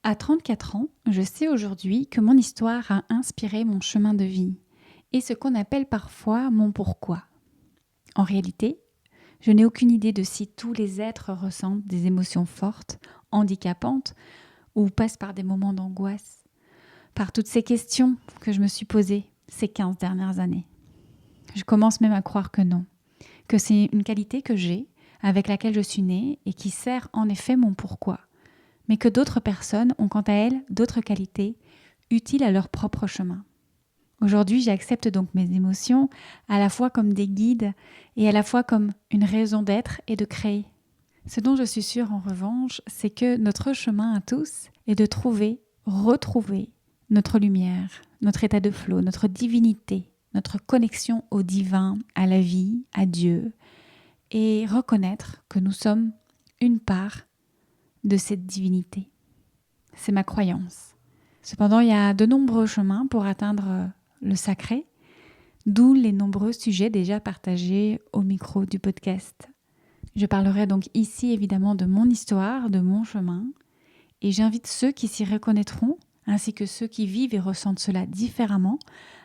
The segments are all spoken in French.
À 34 ans, je sais aujourd'hui que mon histoire a inspiré mon chemin de vie et ce qu'on appelle parfois mon pourquoi. En réalité, je n'ai aucune idée de si tous les êtres ressentent des émotions fortes, handicapantes ou passent par des moments d'angoisse, par toutes ces questions que je me suis posées ces 15 dernières années. Je commence même à croire que non, que c'est une qualité que j'ai, avec laquelle je suis née et qui sert en effet mon pourquoi, mais que d'autres personnes ont quant à elles d'autres qualités utiles à leur propre chemin. Aujourd'hui, j'accepte donc mes émotions à la fois comme des guides et à la fois comme une raison d'être et de créer. Ce dont je suis sûre en revanche, c'est que notre chemin à tous est de retrouver notre lumière, notre état de flow, notre divinité, notre connexion au divin, à la vie, à Dieu, et reconnaître que nous sommes une part de cette divinité. C'est ma croyance. Cependant, il y a de nombreux chemins pour atteindre le sacré, d'où les nombreux sujets déjà partagés au micro du podcast. Je parlerai donc ici évidemment de mon histoire, de mon chemin, et j'invite ceux qui s'y reconnaîtront, ainsi que ceux qui vivent et ressentent cela différemment,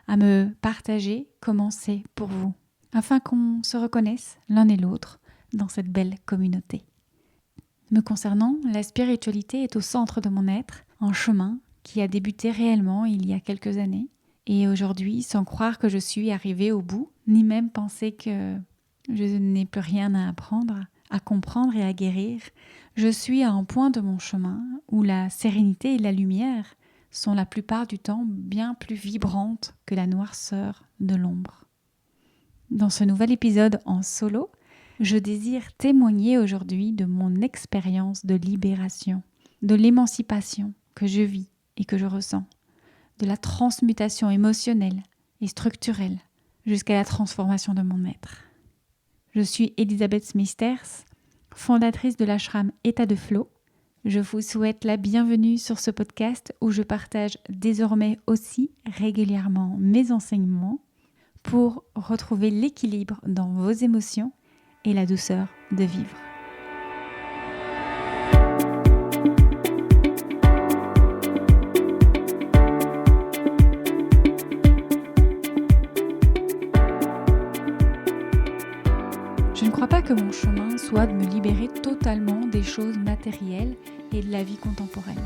à me partager comment c'est pour vous, afin qu'on se reconnaisse l'un et l'autre dans cette belle communauté. Me concernant, la spiritualité est au centre de mon être, un chemin qui a débuté réellement il y a quelques années. Et aujourd'hui, sans croire que je suis arrivée au bout, ni même penser que je n'ai plus rien à apprendre, à comprendre et à guérir, je suis à un point de mon chemin où la sérénité et la lumière sont la plupart du temps bien plus vibrantes que la noirceur de l'ombre. Dans ce nouvel épisode en solo, je désire témoigner aujourd'hui de mon expérience de libération, de l'émancipation que je vis et que je ressens, de la transmutation émotionnelle et structurelle jusqu'à la transformation de mon être. Je suis Elisabeth Smithers, fondatrice de l'ashram État de Flow. Je vous souhaite la bienvenue sur ce podcast où je partage désormais aussi régulièrement mes enseignements pour retrouver l'équilibre dans vos émotions et la douceur de vivre. Je ne crois pas que mon chemin soit de me libérer totalement des choses matérielles et de la vie contemporaine.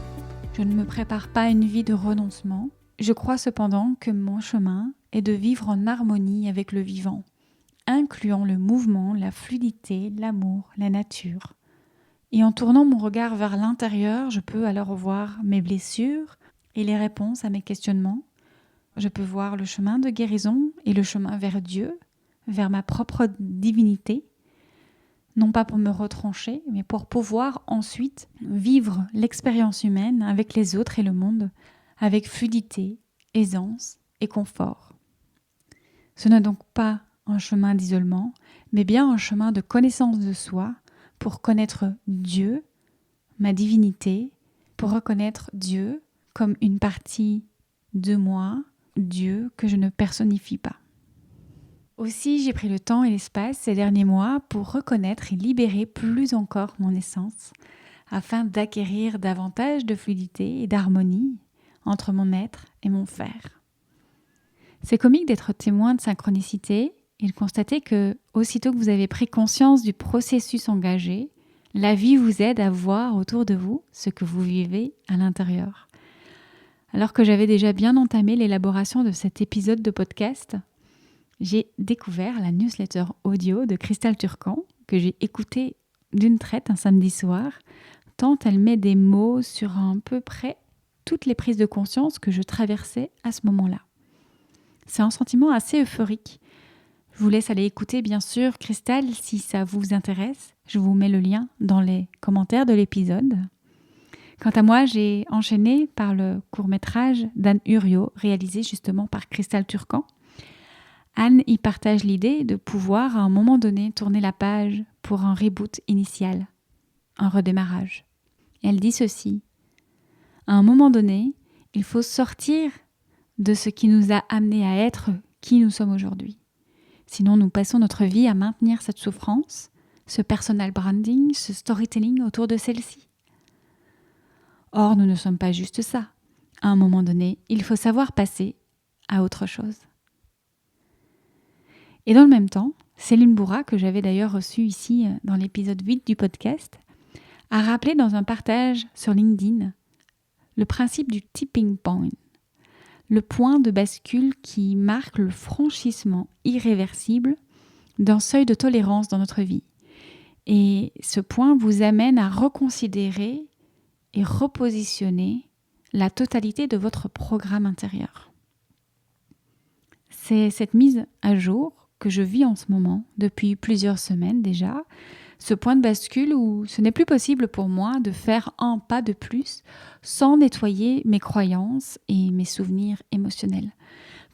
Je ne me prépare pas à une vie de renoncement. Je crois cependant que mon chemin est de vivre en harmonie avec le vivant, incluant le mouvement, la fluidité, l'amour, la nature. Et en tournant mon regard vers l'intérieur, je peux alors voir mes blessures et les réponses à mes questionnements. Je peux voir le chemin de guérison et le chemin vers Dieu, vers ma propre divinité, non pas pour me retrancher, mais pour pouvoir ensuite vivre l'expérience humaine avec les autres et le monde, avec fluidité, aisance et confort. Ce n'est donc pas un chemin d'isolement, mais bien un chemin de connaissance de soi pour connaître Dieu, ma divinité, pour reconnaître Dieu comme une partie de moi, Dieu que je ne personnifie pas. Aussi, j'ai pris le temps et l'espace ces derniers mois pour reconnaître et libérer plus encore mon essence, afin d'acquérir davantage de fluidité et d'harmonie entre mon être et mon faire. C'est comique d'être témoin de synchronicité et de constater que, aussitôt que vous avez pris conscience du processus engagé, la vie vous aide à voir autour de vous ce que vous vivez à l'intérieur. Alors que j'avais déjà bien entamé l'élaboration de cet épisode de podcast, j'ai découvert la newsletter audio de Cristal Turcan que j'ai écoutée d'une traite un samedi soir, tant elle met des mots sur à peu près toutes les prises de conscience que je traversais à ce moment-là. C'est un sentiment assez euphorique. Je vous laisse aller écouter bien sûr Cristal si ça vous intéresse. Je vous mets le lien dans les commentaires de l'épisode. Quant à moi, j'ai enchaîné par le court-métrage d'Anne Uriot, réalisé justement par Cristal Turcan. Anne y partage l'idée de pouvoir à un moment donné tourner la page pour un reboot initial, un redémarrage. Elle dit ceci: à un moment donné, il faut sortir de ce qui nous a amenés à être qui nous sommes aujourd'hui. Sinon, nous passons notre vie à maintenir cette souffrance, ce personal branding, ce storytelling autour de celle-ci. Or, nous ne sommes pas juste ça. À un moment donné, il faut savoir passer à autre chose. Et dans le même temps, Céline Bourra, que j'avais d'ailleurs reçue ici dans l'épisode 8 du podcast, a rappelé dans un partage sur LinkedIn le principe du tipping point, le point de bascule qui marque le franchissement irréversible d'un seuil de tolérance dans notre vie. Et ce point vous amène à reconsidérer et repositionner la totalité de votre programme intérieur. C'est cette mise à jour que je vis en ce moment, depuis plusieurs semaines déjà, ce point de bascule où ce n'est plus possible pour moi de faire un pas de plus sans nettoyer mes croyances et mes souvenirs émotionnels.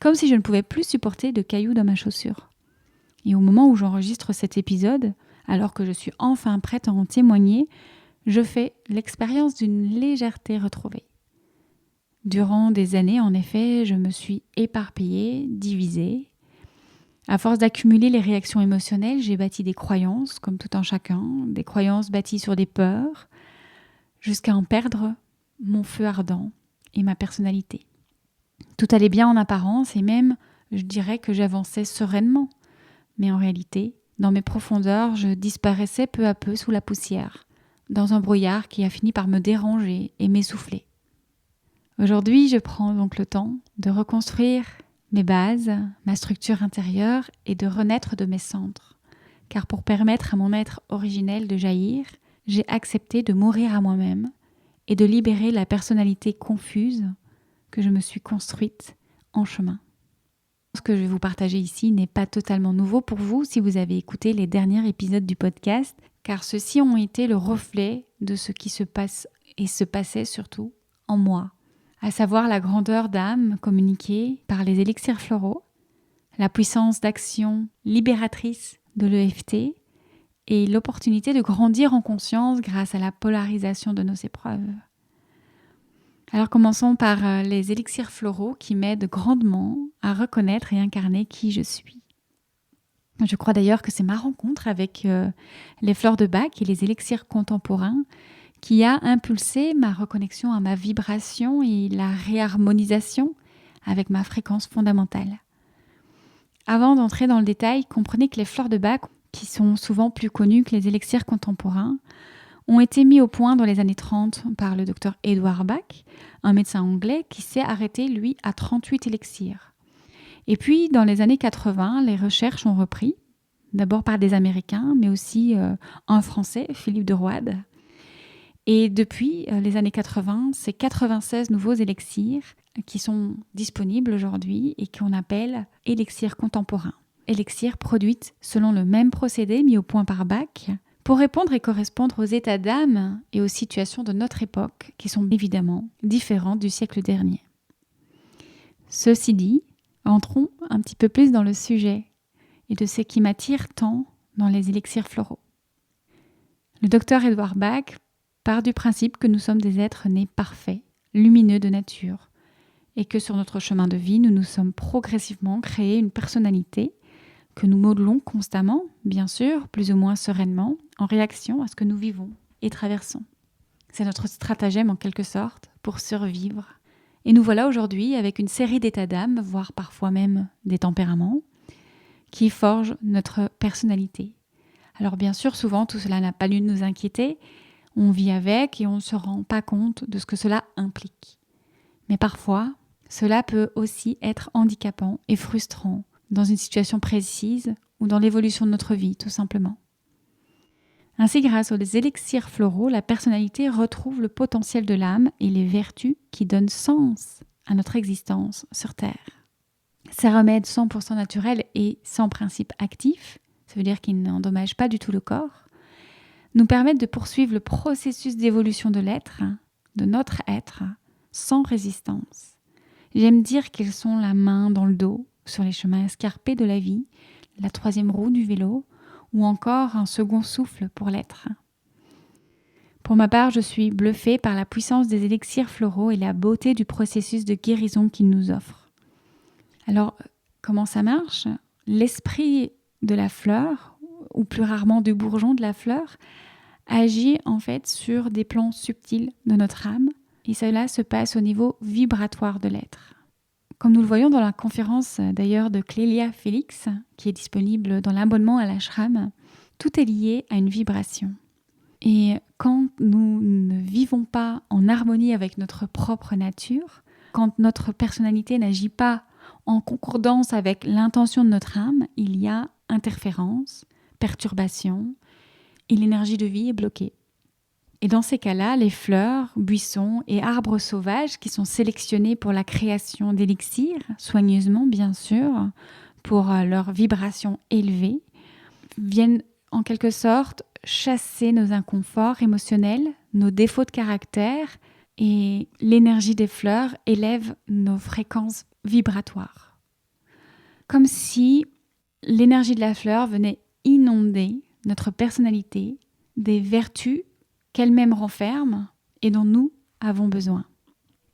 Comme si je ne pouvais plus supporter de cailloux dans ma chaussure. Et au moment où j'enregistre cet épisode, alors que je suis enfin prête à en témoigner, je fais l'expérience d'une légèreté retrouvée. Durant des années, en effet, je me suis éparpillée, divisée. À force d'accumuler les réactions émotionnelles, j'ai bâti des croyances, comme tout un chacun, des croyances bâties sur des peurs, jusqu'à en perdre mon feu ardent et ma personnalité. Tout allait bien en apparence et même, je dirais que j'avançais sereinement. Mais en réalité, dans mes profondeurs, je disparaissais peu à peu sous la poussière, dans un brouillard qui a fini par me déranger et m'essouffler. Aujourd'hui, je prends donc le temps de reconstruire mes bases, ma structure intérieure et de renaître de mes cendres. Car pour permettre à mon être originel de jaillir, j'ai accepté de mourir à moi-même et de libérer la personnalité confuse que je me suis construite en chemin. Ce que je vais vous partager ici n'est pas totalement nouveau pour vous si vous avez écouté les derniers épisodes du podcast, car ceux-ci ont été le reflet de ce qui se passe et se passait surtout en moi, à savoir la grandeur d'âme communiquée par les élixirs floraux, la puissance d'action libératrice de l'EFT et l'opportunité de grandir en conscience grâce à la polarisation de nos épreuves. Alors commençons par les élixirs floraux qui m'aident grandement à reconnaître et incarner qui je suis. Je crois d'ailleurs que c'est ma rencontre avec les fleurs de Bach et les élixirs contemporains qui a impulsé ma reconnexion à ma vibration et la réharmonisation avec ma fréquence fondamentale. Avant d'entrer dans le détail, comprenez que les fleurs de Bach, qui sont souvent plus connues que les élixirs contemporains, ont été mis au point dans les années 30 par le docteur Edward Bach, un médecin anglais qui s'est arrêté, lui, à 38 élixirs. Et puis, dans les années 80, les recherches ont repris, d'abord par des Américains, mais aussi un Français, Philippe de Roide. Et depuis les années 80, c'est 96 nouveaux élixirs qui sont disponibles aujourd'hui et qu'on appelle élixirs contemporains. Élixirs produits selon le même procédé mis au point par Bach pour répondre et correspondre aux états d'âme et aux situations de notre époque qui sont évidemment différentes du siècle dernier. Ceci dit, entrons un petit peu plus dans le sujet et de ce qui m'attire tant dans les élixirs floraux. Le docteur Edward Bach part du principe que nous sommes des êtres nés parfaits, lumineux de nature, et que sur notre chemin de vie, nous nous sommes progressivement créés une personnalité que nous modelons constamment, bien sûr, plus ou moins sereinement, en réaction à ce que nous vivons et traversons. C'est notre stratagème en quelque sorte pour survivre. Et nous voilà aujourd'hui avec une série d'états d'âme, voire parfois même des tempéraments, qui forgent notre personnalité. Alors bien sûr, souvent, tout cela n'a pas lieu de nous inquiéter. On vit avec et on ne se rend pas compte de ce que cela implique. Mais parfois, cela peut aussi être handicapant et frustrant dans une situation précise ou dans l'évolution de notre vie, tout simplement. Ainsi, grâce aux élixirs floraux, la personnalité retrouve le potentiel de l'âme et les vertus qui donnent sens à notre existence sur Terre. Ces remèdes 100% naturels et sans principe actif, ça veut dire qu'ils n'endommagent pas du tout le corps, nous permettent de poursuivre le processus d'évolution de l'être, de notre être, sans résistance. J'aime dire qu'ils sont la main dans le dos, sur les chemins escarpés de la vie, la troisième roue du vélo, ou encore un second souffle pour l'être. Pour ma part, je suis bluffée par la puissance des élixirs floraux et la beauté du processus de guérison qu'ils nous offrent. Alors, comment ça marche ? L'esprit de la fleur, ou plus rarement du bourgeon de la fleur, agit en fait sur des plans subtils de notre âme, et cela se passe au niveau vibratoire de l'être. Comme nous le voyons dans la conférence d'ailleurs de Clélia Félix, qui est disponible dans l'abonnement à l'ashram, tout est lié à une vibration. Et quand nous ne vivons pas en harmonie avec notre propre nature, quand notre personnalité n'agit pas en concordance avec l'intention de notre âme, il y a interférence, perturbation, et l'énergie de vie est bloquée. Et dans ces cas-là, les fleurs, buissons et arbres sauvages qui sont sélectionnés pour la création d'élixirs, soigneusement bien sûr, pour leur vibration élevée, viennent en quelque sorte chasser nos inconforts émotionnels, nos défauts de caractère, et l'énergie des fleurs élève nos fréquences vibratoires. Comme si l'énergie de la fleur venait inonder notre personnalité des vertus qu'elle-même renferme et dont nous avons besoin.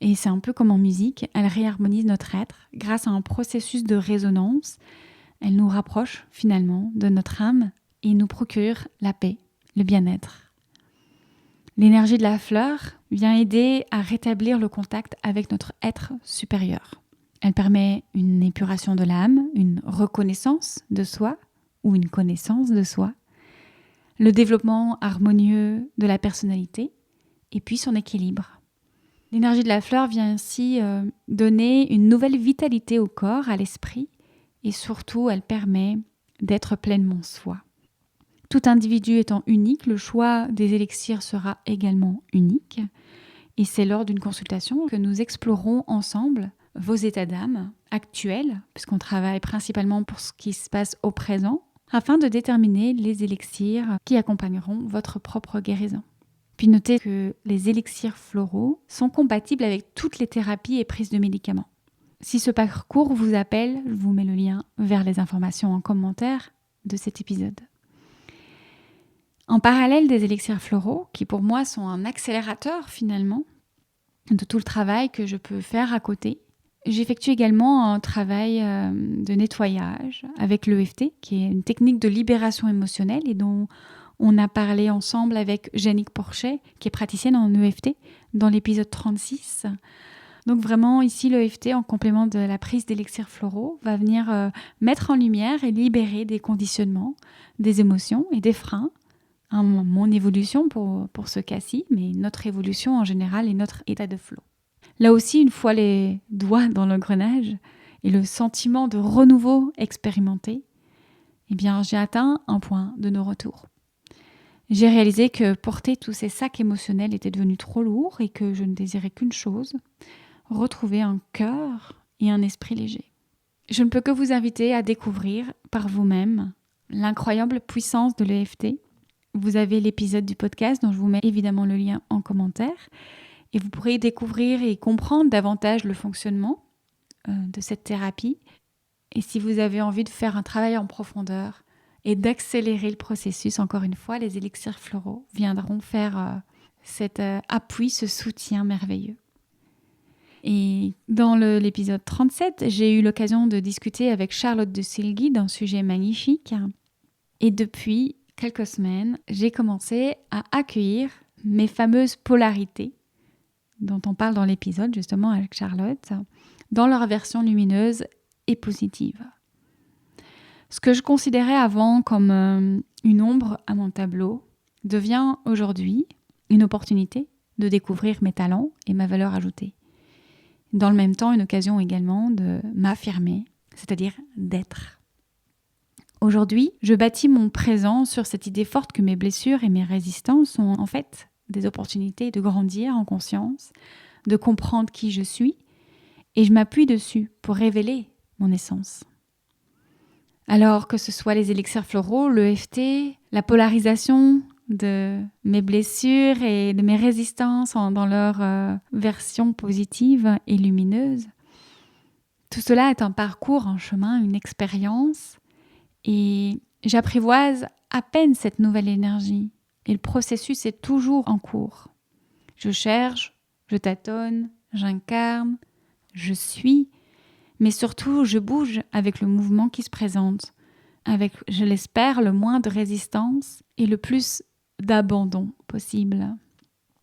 Et c'est un peu comme en musique, elle réharmonise notre être grâce à un processus de résonance. Elle nous rapproche finalement de notre âme et nous procure la paix, le bien-être. L'énergie de la fleur vient aider à rétablir le contact avec notre être supérieur. Elle permet une épuration de l'âme, une reconnaissance de soi ou une connaissance de soi, le développement harmonieux de la personnalité et puis son équilibre. L'énergie de la fleur vient ainsi donner une nouvelle vitalité au corps, à l'esprit, et surtout elle permet d'être pleinement soi. Tout individu étant unique, le choix des élixirs sera également unique, et c'est lors d'une consultation que nous explorerons ensemble vos états d'âme actuels, puisqu'on travaille principalement pour ce qui se passe au présent, afin de déterminer les élixirs qui accompagneront votre propre guérison. Puis notez que les élixirs floraux sont compatibles avec toutes les thérapies et prises de médicaments. Si ce parcours vous appelle, je vous mets le lien vers les informations en commentaire de cet épisode. En parallèle des élixirs floraux, qui pour moi sont un accélérateur finalement de tout le travail que je peux faire à côté, j'effectue également un travail de nettoyage avec l'EFT, qui est une technique de libération émotionnelle et dont on a parlé ensemble avec Jannick Porchet, qui est praticienne en EFT, dans l'épisode 36. Donc vraiment ici, l'EFT, en complément de la prise d'élixirs floraux, va venir mettre en lumière et libérer des conditionnements, des émotions et des freins. Mon évolution pour ce cas-ci, mais notre évolution en général et notre état de flow. Là aussi, une fois les doigts dans l'engrenage et le sentiment de renouveau expérimenté, eh bien, j'ai atteint un point de non-retour. J'ai réalisé que porter tous ces sacs émotionnels était devenu trop lourd et que je ne désirais qu'une chose, retrouver un cœur et un esprit léger. Je ne peux que vous inviter à découvrir par vous-même l'incroyable puissance de l'EFT. Vous avez l'épisode du podcast dont je vous mets évidemment le lien en commentaire. Et vous pourrez découvrir et comprendre davantage le fonctionnement de cette thérapie. Et si vous avez envie de faire un travail en profondeur et d'accélérer le processus, encore une fois, les élixirs floraux viendront faire cet appui, ce soutien merveilleux. Et dans l'épisode 37, j'ai eu l'occasion de discuter avec Charlotte de Silgui d'un sujet magnifique. Et depuis quelques semaines, j'ai commencé à accueillir mes fameuses polarités, dont on parle dans l'épisode justement avec Charlotte, dans leur version lumineuse et positive. Ce que je considérais avant comme une ombre à mon tableau devient aujourd'hui une opportunité de découvrir mes talents et ma valeur ajoutée. Dans le même temps, une occasion également de m'affirmer, c'est-à-dire d'être. Aujourd'hui, je bâtis mon présent sur cette idée forte que mes blessures et mes résistances sont en fait des opportunités de grandir en conscience, de comprendre qui je suis, et je m'appuie dessus pour révéler mon essence. Alors que ce soit les élixirs floraux, l'EFT, la polarisation de mes blessures et de mes résistances dans leur version positive et lumineuse, tout cela est un parcours, un chemin, une expérience, et j'apprivoise à peine cette nouvelle énergie. Et le processus est toujours en cours. Je cherche, je tâtonne, j'incarne, je suis, mais surtout je bouge avec le mouvement qui se présente, avec, je l'espère, le moins de résistance et le plus d'abandon possible.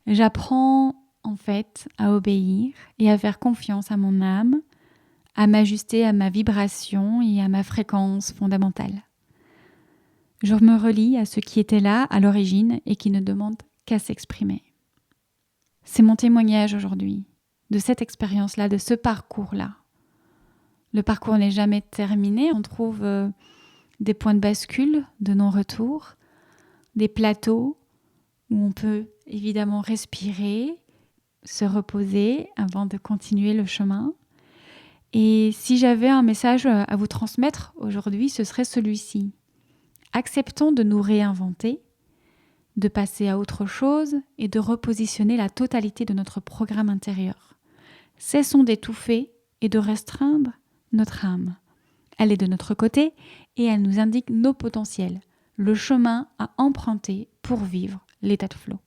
J'apprends en fait à obéir et à faire confiance à mon âme, à m'ajuster à ma vibration et à ma fréquence fondamentale. Je me relie à ce qui était là à l'origine et qui ne demande qu'à s'exprimer. C'est mon témoignage aujourd'hui, de cette expérience-là, de ce parcours-là. Le parcours n'est jamais terminé, on trouve des points de bascule, de non-retour, des plateaux où on peut évidemment respirer, se reposer avant de continuer le chemin. Et si j'avais un message à vous transmettre aujourd'hui, ce serait celui-ci. Acceptons de nous réinventer, de passer à autre chose et de repositionner la totalité de notre programme intérieur. Cessons d'étouffer et de restreindre notre âme. Elle est de notre côté et elle nous indique nos potentiels, le chemin à emprunter pour vivre l'état de flow.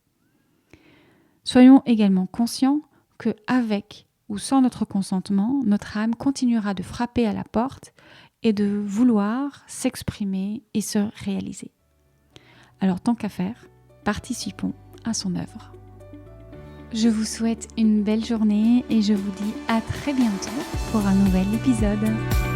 Soyons également conscients que avec ou sans notre consentement, notre âme continuera de frapper à la porte et de vouloir s'exprimer et se réaliser. Alors tant qu'à faire, participons à son œuvre. Je vous souhaite une belle journée et je vous dis à très bientôt pour un nouvel épisode.